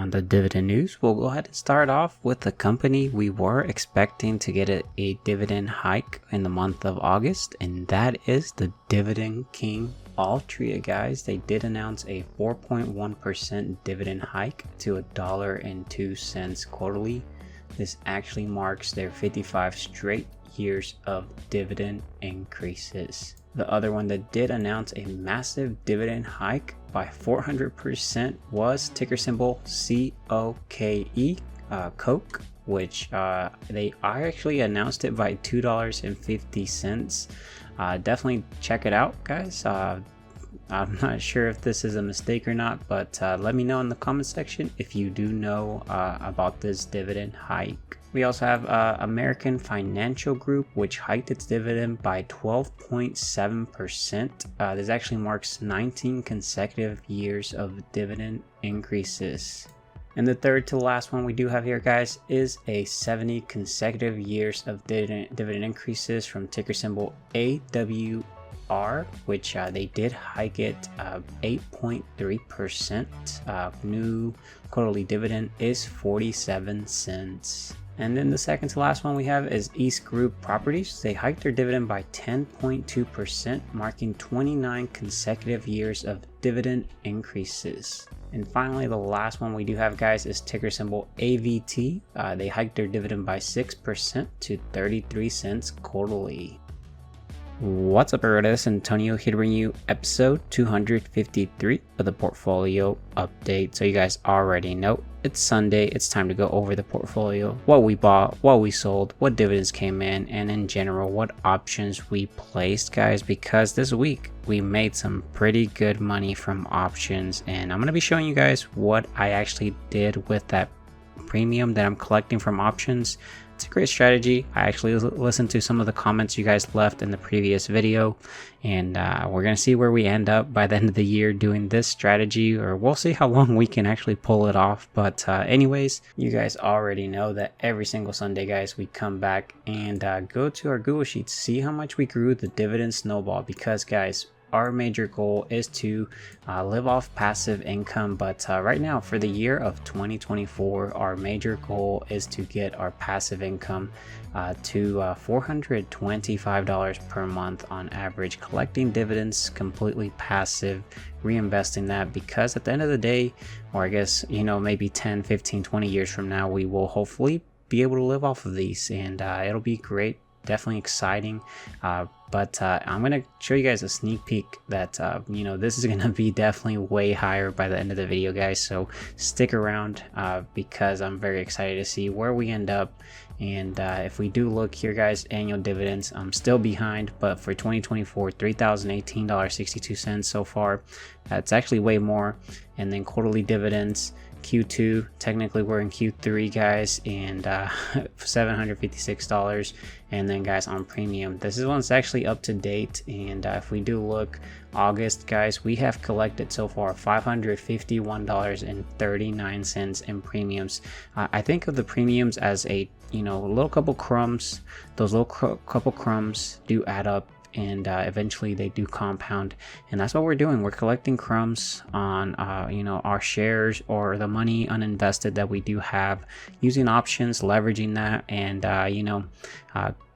on the dividend news, we'll go ahead and start off with the company we were expecting to get a dividend hike in the month of August, and that is the Dividend King Altria, guys. They did announce a 4.1% dividend hike to $1.02 quarterly. This actually marks their 55 straight years of dividend increases. The other one that did announce a massive dividend hike by 400% was ticker symbol COKE, Coke, which they actually announced it by $2.50. Definitely check it out, guys. I'm not sure if this is a mistake or not, but let me know in the comment section if you do know about this dividend hike. We also have American Financial Group, which hiked its dividend by 12.7%. This actually marks 19 consecutive years of dividend increases. And the third to the last one we do have here, guys, is a 70 consecutive years of dividend increases from ticker symbol AWR, which they did hike it 8.3%. New quarterly dividend is 47 cents. And then the second to last one we have is East Group Properties. They hiked their dividend by 10.2%, marking 29 consecutive years of dividend increases. And finally, the last one we do have, guys, is ticker symbol AVT. They hiked their dividend by 6% to 33 cents quarterly. What's up, everybody? This is Antonio here to bring you episode 253 of the portfolio update. So you guys already know it's Sunday. It's time to go over the portfolio, what we bought, what we sold, what dividends came in, and in general, what options we placed, guys, because this week we made some pretty good money from options, and I'm going to be showing you guys what I actually did with that premium that I'm collecting from options. It's a great strategy. I actually listened to some of the comments you guys left in the previous video, and we're going to see where we end up by the end of the year doing this strategy, or we'll see how long we can actually pull it off. But anyways, you guys already know that every single Sunday, guys, we come back and go to our Google Sheets, see how much we grew the dividend snowball, because guys, our major goal is to live off passive income, but right now for the year of 2024, our major goal is to get our passive income to $425 per month on average, collecting dividends completely passive, reinvesting that, because at the end of the day, or I guess, you know, maybe 10, 15, 20 years from now, we will hopefully be able to live off of these, and it'll be great. Definitely exciting, but I'm gonna show you guys a sneak peek that you know, this is gonna be definitely way higher by the end of the video, guys, so stick around because I'm very excited to see where we end up. And if we do look here, guys, annual dividends, I'm still behind, but for 2024, $3,018.62 so far. That's actually way more. And then quarterly dividends, Q2, technically we're in Q3, guys, and $756. And then, guys, on premium, this is one's actually up to date. And if we do look August, guys, we have collected so far $551.39 in premiums. I think of the premiums as a, you know, little couple crumbs. Those little couple crumbs do add up, and eventually they do compound, and that's what we're doing. We're collecting crumbs on you know, our shares or the money uninvested that we do have, using options, leveraging that, and you know,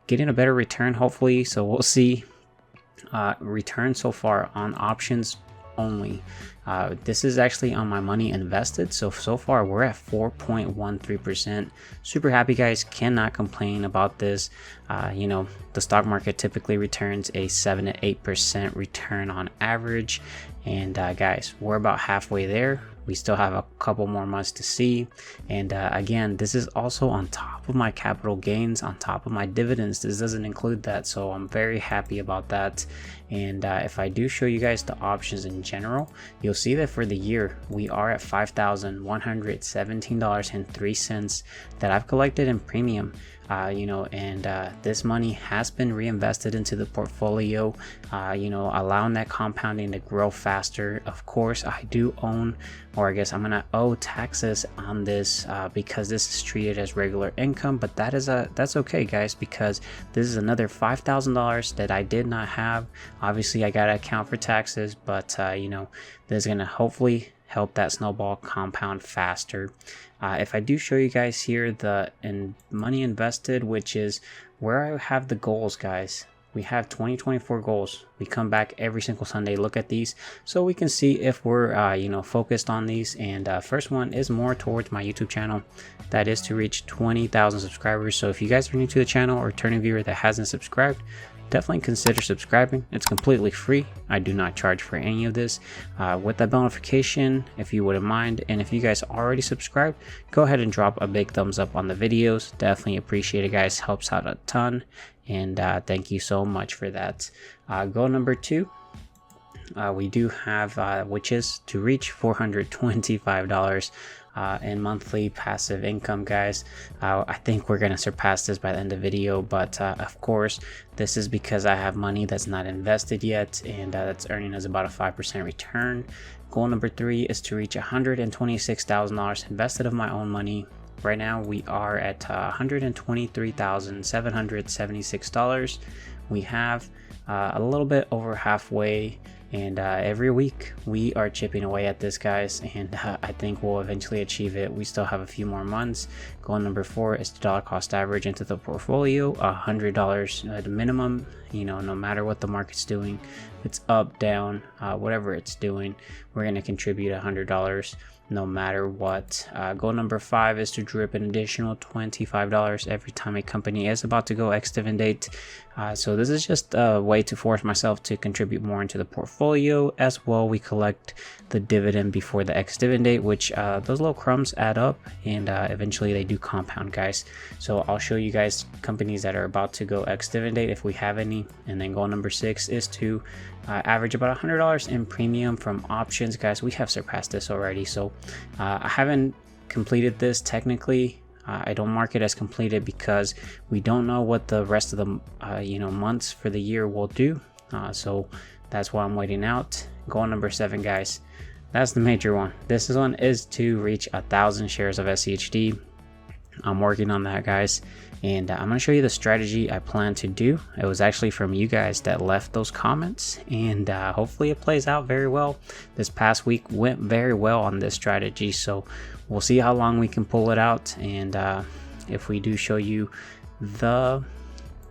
getting a better return hopefully. So we'll see return so far on options only. This is actually on my money invested, so far we're at 4.13%. Super happy, guys, cannot complain about this. You know, the stock market typically returns a 7 to 8% return on average, and guys, we're about halfway there. We still have a couple more months to see, and again, this is also on top of my capital gains, on top of my dividends. This doesn't include that, so I'm very happy about that. And if I do show you guys the options in general, you'll see that for the year we are at $5,117.03 that I've collected in premium. You know, and this money has been reinvested into the portfolio, you know, allowing that compounding to grow faster. Of course, I do own, or I guess I'm gonna owe taxes on this because this is treated as regular income, but that's okay, guys, because this is another $5,000 that I did not have. Obviously, I gotta account for taxes, but you know, this is gonna hopefully help that snowball compound faster. If I do show you guys here the money invested, which is where I have the goals, guys. We have 2024 goals. We come back every single Sunday, look at these so we can see if we're focused on these. And first one is more towards my YouTube channel, that is to reach 20,000 subscribers. So if you guys are new to the channel or returning viewer that hasn't subscribed, definitely consider subscribing. It's completely free. I do not charge for any of this. With that bell notification, if you wouldn't mind, and if you guys already subscribed, go ahead and drop a big thumbs up on the videos. Definitely appreciate it, guys. Helps out a ton, and thank you so much for that. Goal number 2, we do have which is to reach $425 in monthly passive income, guys. I think we're gonna surpass this by the end of the video, but of course this is because I have money that's not invested yet, and that's earning us about a 5% return. Goal number 3 is to reach $126,000 invested of my own money. Right now we are at $123,776. We have a little bit over halfway, and every week we are chipping away at this, guys, and I think we'll eventually achieve it. We still have a few more months. Goal number 4 is to dollar cost average into the portfolio $100 at a minimum. No matter what the market's doing, it's up, down, whatever it's doing, we're going to contribute $100 no matter what. Goal number 5 is to drip an additional $25 every time a company is about to go ex-dividend date. So this is just a way to force myself to contribute more into the portfolio. As well, we collect the dividend before the ex-dividend date, which those little crumbs add up, and eventually they do compound, guys. So I'll show you guys companies that are about to go ex-dividend date if we have any. And then goal number 6 is to average about $100 in premium from options, guys. We have surpassed this already, so I haven't completed this technically. I don't mark it as completed because we don't know what the rest of the months for the year will do, so that's why I'm waiting out. Goal number 7, guys, that's the major one. This one is to reach 1,000 shares of SCHD. I'm working on that, guys, and I'm going to show you the strategy I plan to do. It was actually from you guys that left those comments, and hopefully it plays out very well. This past week went very well on this strategy, so we'll see how long we can pull it out, and if we do show you the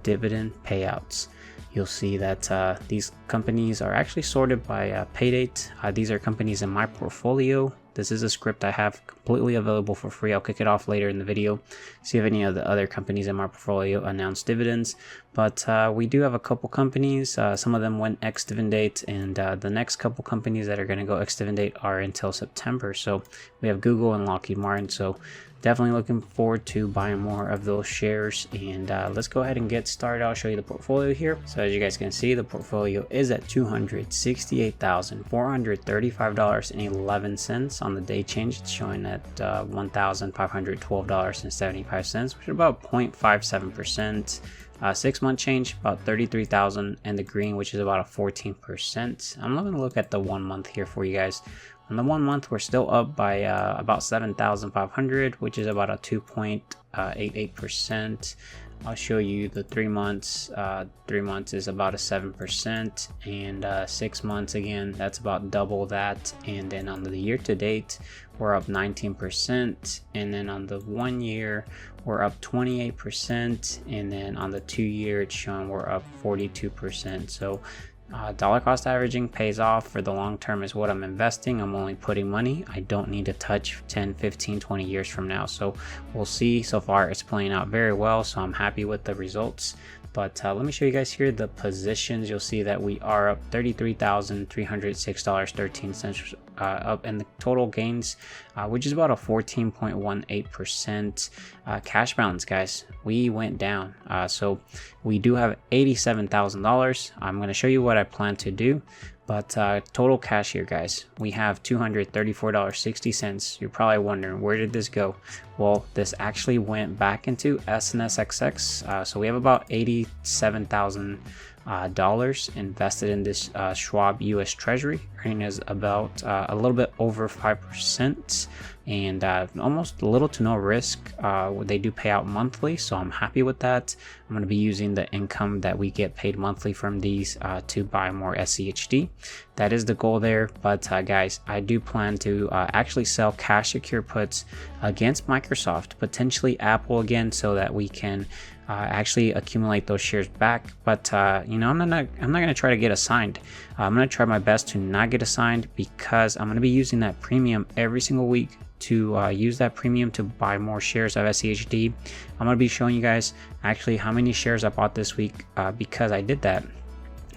dividend payouts, you'll see that these companies are actually sorted by pay date. These are companies in my portfolio. This is a script I have completely available for free. I'll kick it off later in the video, see if any of the other companies in my portfolio announce dividends. But we do have a couple companies. Some of them went ex-dividend date, and the next couple companies that are going to go ex-dividend date are until September. So we have Google and Lockheed Martin. So definitely looking forward to buying more of those shares, and let's go ahead and get started. I'll show you the portfolio here. So as you guys can see, the portfolio is at $268,435.11 on the day change. It's showing at $1,512.75, which is about 0.57%. 6-month change about 33,000, and the green, which is about a 14%. I'm going to look at the 1 month here for you guys. On the 1 month, we're still up by about 7,500, which is about a 2.88%. I'll show you the 3 months. 3 months is about a 7%, and 6 months, again, that's about double that. And then on the year to date, we're up 19%, and then on the 1 year, we're up 28%, and then on the 2 year, it's showing we're up 42%. So dollar cost averaging pays off. For the long term is what I'm investing. I'm only putting money I don't need to touch 10, 15, 20 years from now. So we'll see. So far it's playing out very well, so I'm happy with the results. But let me show you guys here the positions. You'll see that we are up $33,306.13 up in the total gains, which is about a 14.18% cash balance, guys. We went down, so we do have $87,000. I'm going to show you what I plan to do. But total cash here, guys, we have $234.60. You're probably wondering, where did this go? Well, this actually went back into SNSXX. So we have about $87,000 invested in this Schwab US Treasury, returning is about a little bit over 5%, and almost little to no risk. They do pay out monthly, so I'm happy with that. I'm going to be using the income that we get paid monthly from these to buy more SCHD. That is the goal there. But guys, I do plan to actually sell cash secure puts against Microsoft, potentially Apple again, so that we can actually accumulate those shares back. But you know, I'm not gonna try to get assigned. I'm gonna try my best to not get assigned, because I'm gonna be using that premium every single week to use that premium to buy more shares of SCHD. I'm gonna be showing you guys actually how many shares I bought this week because I did that.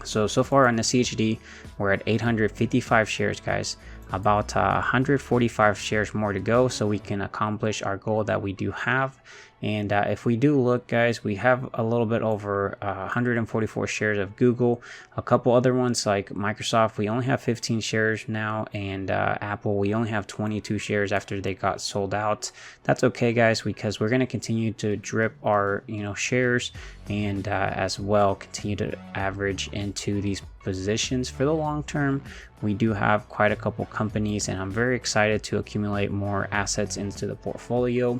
So far on the SCHD, we're at 855 shares, guys. About 145 shares more to go, so we can accomplish our goal that we do have. And if we do look, guys, we have a little bit over 144 shares of Google. A couple other ones like Microsoft, we only have 15 shares now, and Apple, we only have 22 shares after they got sold out. That's okay, guys, because we're going to continue to drip our shares, and as well continue to average into these positions for the long term. We do have quite a couple companies, and I'm very excited to accumulate more assets into the portfolio.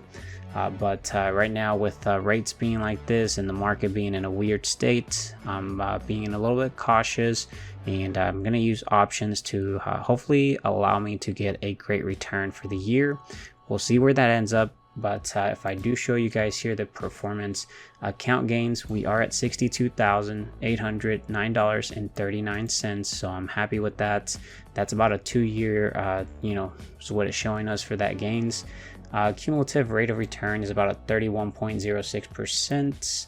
But right now, with rates being like this and the market being in a weird state, I'm being a little bit cautious, and I'm going to use options to hopefully allow me to get a great return for the year. We'll see where that ends up. But if I do show you guys here the performance account gains, we are at $62,809.39. So I'm happy with that. That's about a 2-year, so what it's showing us for that gains. Cumulative rate of return is about a 31.06%.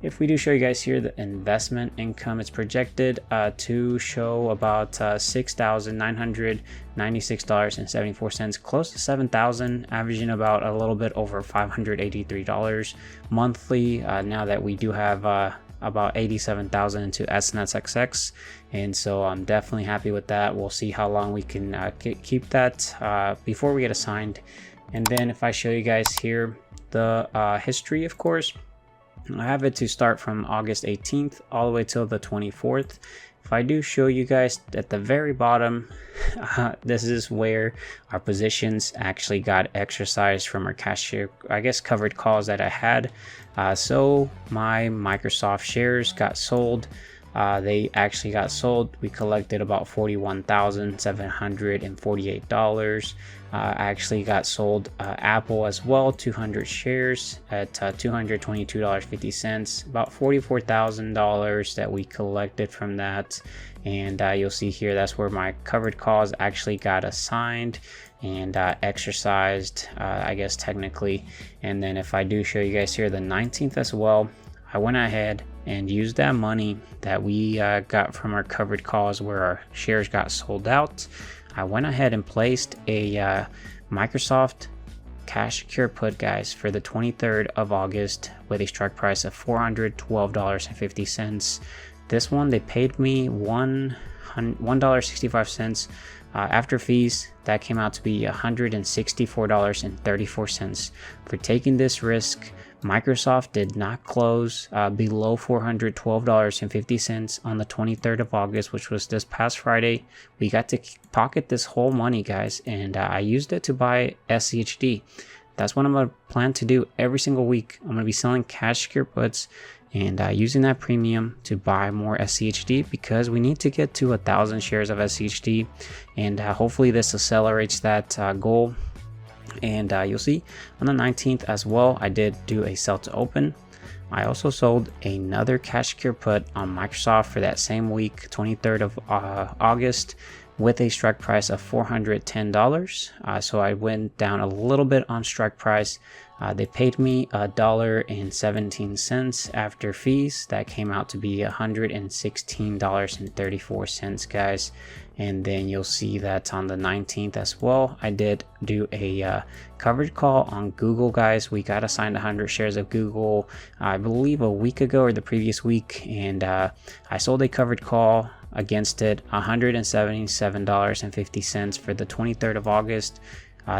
If we do show you guys here the investment income, it's projected to show about $6,996.74, close to $7,000, averaging about a little bit over $583 monthly. Now that we do have about 87,000 into SNSXX, and so I'm definitely happy with that. We'll see how long we can keep that before we get assigned. And then if I show you guys here the history, of course, I have it to start from August 18th all the way till the 24th. If I do show you guys at the very bottom, this is where our positions actually got exercised from our cashier, covered calls that I had. So my Microsoft shares got sold. They actually got sold. We collected about $41,748. I actually got sold Apple as well, 200 shares at $222.50, about $44,000 that we collected from that. And you'll see here, that's where my covered calls actually got assigned and exercised, technically. And then if I do show you guys here the 19th as well, I went ahead and used that money that we got from our covered calls where our shares got sold out. I went ahead and placed a Microsoft cash secure put, guys, for the 23rd of August with a strike price of $412.50. This one, they paid me $1.65 after fees. That came out to be $164.34 for taking this risk. Microsoft did not close below $412.50 on the 23rd of August, which was this past Friday. We got to pocket this whole money, guys, and I used it to buy SCHD. That's what I'm going to plan to do every single week. I'm going to be selling cash secure puts and using that premium to buy more SCHD, because we need to get to 1,000 shares of SCHD, and hopefully this accelerates that goal. And you'll see on the 19th as well, I did do a sell to open. I also sold another cash secure put on Microsoft for that same week, 23rd of August, with a strike price of $410. So I went down a little bit on strike price. They paid me $1.17 after fees. That came out to be $116.34, guys. And then you'll see that on the 19th as well, I did do a covered call on Google, guys. We got assigned 100 shares of Google, I believe a week ago or the previous week, and I sold a covered call against it, $177.50 for the 23rd of August.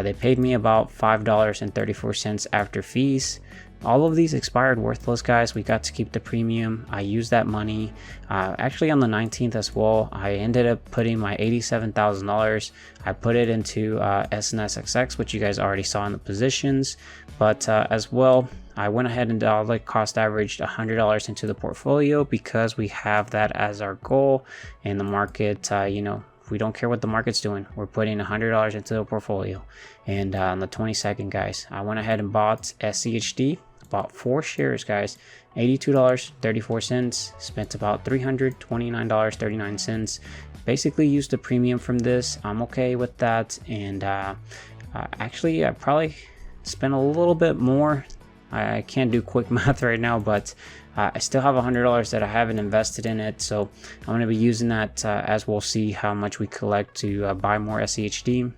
They paid me about $5.34 after fees. all of these expired worthless, guys. We got to keep the premium. I used that money actually on the 19th as well. I ended up putting my $87,000. I put it into SNSXX, which you guys already saw in the positions, but as well, I went ahead and dollar cost averaged $100 into the portfolio because we have that as our goal in the market. You know, we don't care what the market's doing. We're putting $100 into the portfolio. And on the 22nd, guys, I went ahead and bought SCHD, bought 4 shares, guys, $82.34, spent about $329.39. Basically used the premium from this. I'm okay with that. And actually, I probably spent a little bit more. I can't do quick math right now, but I still have $100 that I haven't invested in it. So I'm going to be using that as we'll see how much we collect to buy more SCHD.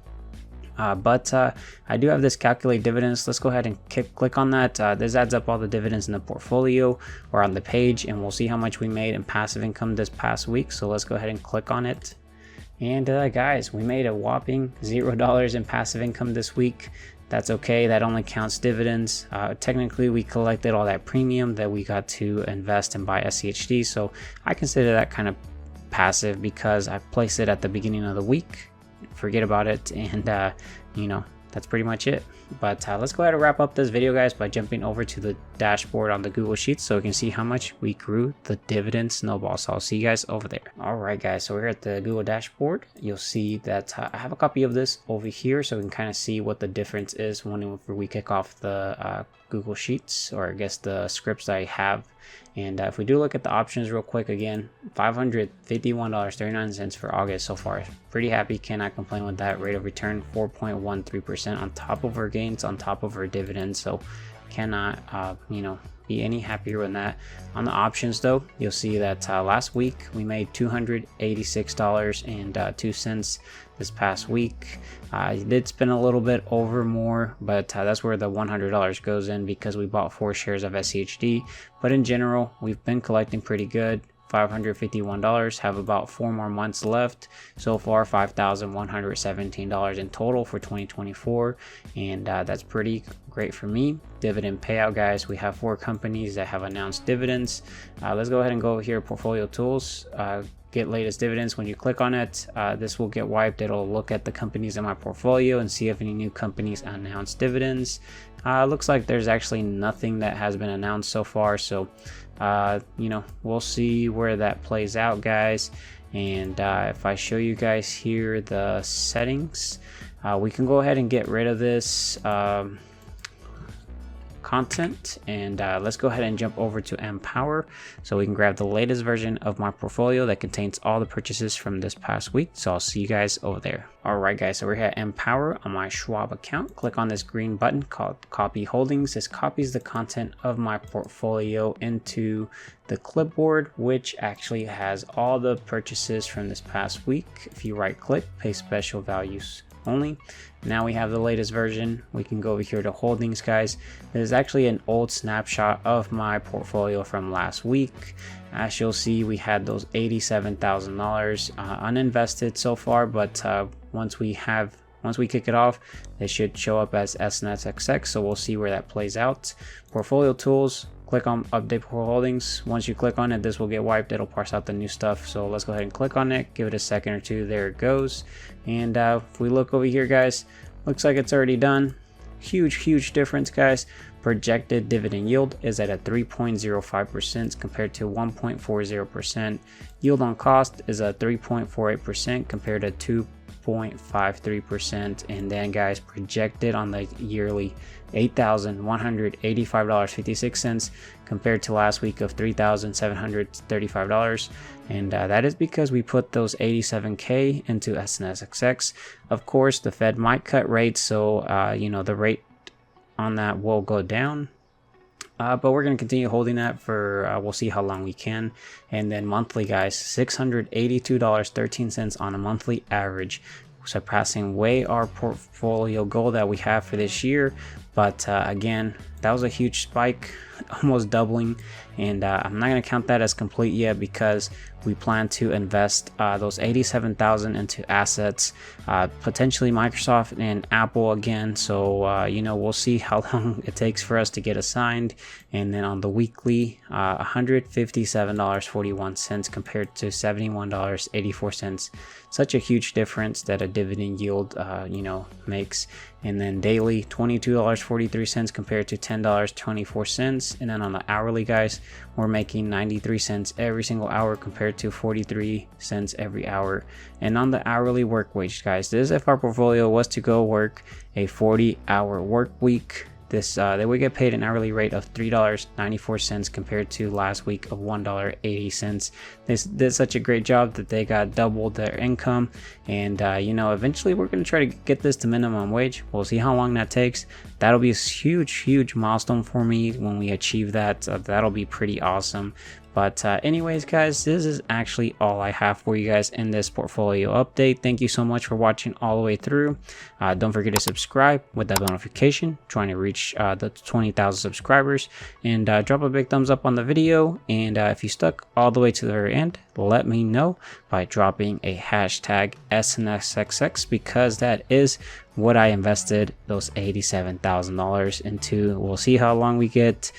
But I do have this calculate dividends. Let's go ahead and click on that. This adds up all the dividends in the portfolio or on the page, and we'll see how much we made in passive income this past week. So let's go ahead and click on it. And guys, we made a whopping $0 in passive income this week. That's okay. That only counts dividends. Technically, we collected all that premium that we got to invest and buy SCHD. So I consider that kind of passive because I placed it at the beginning of the week. Forget about it. And, you know, that's pretty much it. But let's go ahead and wrap up this video, guys, by jumping over to the dashboard on the Google Sheets so we can see how much we grew the dividend snowball. So I'll see you guys over there. All right, guys, so we're at the Google dashboard. You'll see that I have a copy of this over here so we can kind of see what the difference is when we kick off the Google Sheets, or I guess the scripts that I have. And if we do look at the options real quick, again, $551.39 for August so far. Pretty happy, cannot complain with that. Rate of return 4.13% on top of our gains, on top of our dividends. So cannot you know, be any happier with that. On the options though, you'll see that last week we made $286.02 this past week. I did spend a little bit over more, but that's where the $100 goes in because we bought 4 shares of SCHD. But in general, we've been collecting pretty good. $551, have about 4 more months left. So far, $5,117 in total for 2024, and that's pretty great for me. Dividend payout, guys, we have 4 companies that have announced dividends. Let's go ahead and go over here, portfolio tools, get latest dividends. When you click on it, this will get wiped. It'll look at the companies in my portfolio and see if any new companies announced dividends. Looks like there's actually nothing that has been announced so far, so you know, we'll see where that plays out, guys. And if I show you guys here the settings, we can go ahead and get rid of this content, and let's go ahead and jump over to Empower so we can grab the latest version of my portfolio that contains all the purchases from this past week. So I'll see you guys over there. All right, guys, so we're here at Empower on my Schwab account. Click on this green button called Copy Holdings. This copies the content of my portfolio into the clipboard, which actually has all the purchases from this past week. If you right click, paste special values only. Now we have the latest version. We can go over here to holdings, guys. This is actually an old snapshot of my portfolio from last week. As you'll see, we had those $87,000 uninvested so far, but once we kick it off, they should show up as SNSXX, so we'll see where that plays out. Portfolio tools, click on update holdings. Once you click on it, this will get wiped. It'll parse out the new stuff. So let's go ahead and click on it, give it a second or two. There it goes. And if we look over here, guys, looks like it's already done. Huge difference, guys. Projected dividend yield is at a 3.05% compared to 1.40%. Yield on cost is a 3.48% compared to 2.53%. And then, guys, projected on the yearly $8,185.56 compared to last week of $3,735. And that is because we put those 87K into SNSXX. Of course, the Fed might cut rates, so you know, the rate on that will go down. But we're going to continue holding that for, we'll see how long we can. And then monthly, guys, $682.13 on a monthly average, surpassing way our portfolio goal that we have for this year But again, that was a huge spike, almost doubling, and I'm not going to count that as complete yet because we plan to invest those 87,000 into assets, potentially Microsoft and Apple again. So you know, we'll see how long it takes for us to get assigned. And then on the weekly, $157.41 compared to $71.84. Such a huge difference that a dividend yield you know, makes. And then daily, $22.43 compared to $10.24. And then on the hourly, guys, we're making 93 cents every single hour compared to 43 cents every hour. And on the hourly work wage, guys, this is if our portfolio was to go work a 40-hour work week. This they would get paid an hourly rate of $3.94 compared to last week of $1.80. They did such a great job that they got doubled their income. And you know, eventually we're going to try to get this to minimum wage. We'll see how long that takes. That'll be a huge milestone for me when we achieve that. That'll be pretty awesome. But anyways, guys, this is actually all I have for you guys in this portfolio update. Thank you so much for watching all the way through. Don't forget to subscribe with that notification, trying to reach the 20,000 subscribers, and drop a big thumbs up on the video. And if you stuck all the way to the very end, let me know by dropping a hashtag SNSXX, because that is what I invested those $87,000 into. We'll see how long we get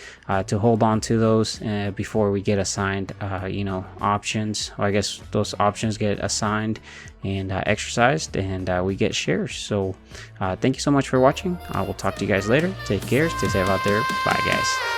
to hold on to those before we get assigned you know, options. Or I guess those options get assigned and exercised, and we get shares. So thank you so much for watching. I will talk to you guys later. Take care, stay safe out there. Bye, guys.